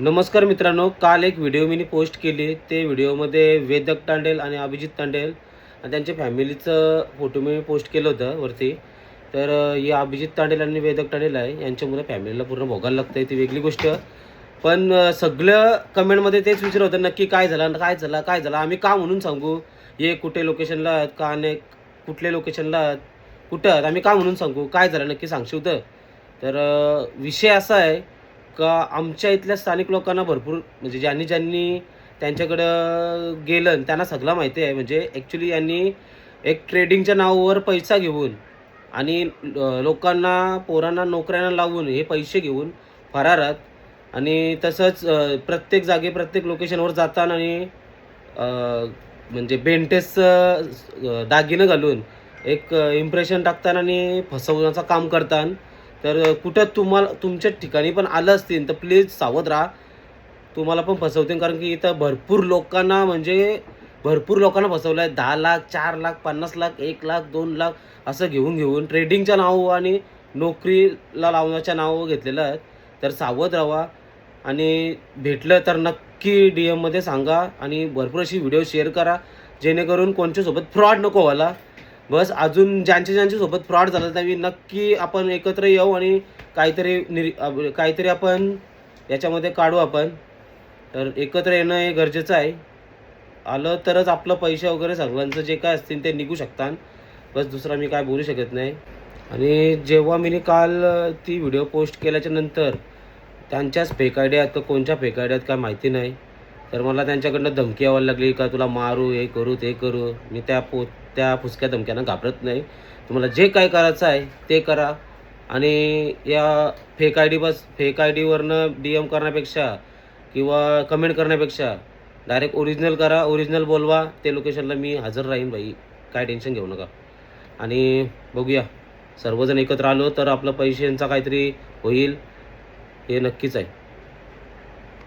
नमस्कार मित्रांनो, काल एक व्हिडिओ मी पोस्ट केली. ते व्हिडिओमध्ये वेदक तांडेल आणि अभिजित तांडेल आणि त्यांच्या फॅमिलीचं फोटो मी पोस्ट केलं होतं वरती. तर हे अभिजित तांडेल आणि वेदक तांडेल आहे, यांच्यामुळे फॅमिलीला पूर्ण भोगायला लागतं ती वेगळी गोष्ट. पण सगळं कमेंटमध्ये तेच विचारत होतं, नक्की काय झालं, काय झालं, काय झालं? आम्ही का म्हणून सांगू? हे कुठे लोकेशनला आहेत का, आणि कुठल्या लोकेशनला आहेत, कुठं आहेत, आम्ही का म्हणून सांगू? काय झालं नक्की सांगशील तर? तर विषय असा आहे का आमच्या इथल्या स्थानिक लोकांना भरपूर म्हणजे ज्यांनी ज्यांनी त्यांच्याकडं गेलं आणि त्यांना सगळं माहिती आहे. म्हणजे ॲक्च्युली यांनी एक ट्रेडिंगच्या नावावर पैसा घेऊन आणि लोकांना पोरांना नोकऱ्यांना लावून हे पैसे घेऊन फरारात. आणि तसंच प्रत्येक जागी प्रत्येक लोकेशनवर जाताना आणि म्हणजे बेंटेसचं दागिनं घालून एक इम्प्रेशन टाकताना आणि फसवण्याचं काम करतात. तर कुठं तुम्हाला तुमच्या ठिकाणी पण आलं असतील तर प्लीज सावध राहा. तुम्हाला पण फसवतील, कारण की इथं भरपूर लोकांना फसवलं आहे. 10 लाख, 4 लाख, 50 लाख, 1 लाख, 2 लाख असं घेऊन ट्रेडिंगच्या नावावर आणि नोकरीला लावण्याच्या नावावर घेतलेलं आहे. तर सावध राहा आणि भेटलं तर नक्की DM मध्ये सांगा आणि भरपूर अशी व्हिडिओ शेअर करा, जेणेकरून कोणच्यासोबत फ्रॉड नको व्हायला. बस अजून ज्यांच्यासोबत फ्रॉड झाला त्यावेळी नक्की आपण एकत्र येऊ आणि काहीतरी आपण याच्यामध्ये काढू आपण. तर एकत्र येणं हे गरजेचं आहे. आलं तरच आपलं पैसे वगैरे सगळ्यांचं जे काय असतील ते निघू शकतात. बस दुसरा मी काय बोलू शकत नाही. आणि जेव्हा मी काल ती व्हिडिओ पोस्ट केल्याच्या नंतर त्यांच्याच फेक आयडिया आहेत का कोणत्या फेक आयडिया आहेत काय माहिती नाही. तर मला त्यांच्याकडनं धमकी यायला लागली का तुला मारू, हे करू, ते करू. मी त्या फुसक्या धमक्यांना घाबरत नाही. तुम्हाला जे काय करायचं आहे ते करा. आणि या फेक आय डीवरनं DM करण्यापेक्षा किंवा कमेंट करण्यापेक्षा डायरेक्ट ओरिजिनल करा, ओरिजिनल बोलवा. ते लोकेशनला मी हजर राहीन भाई, काय टेन्शन घेऊ नका. आणि बघूया, सर्वजण एकत्र आलो तर आपलं पैशांचा काहीतरी होईल, हे नक्कीच आहे.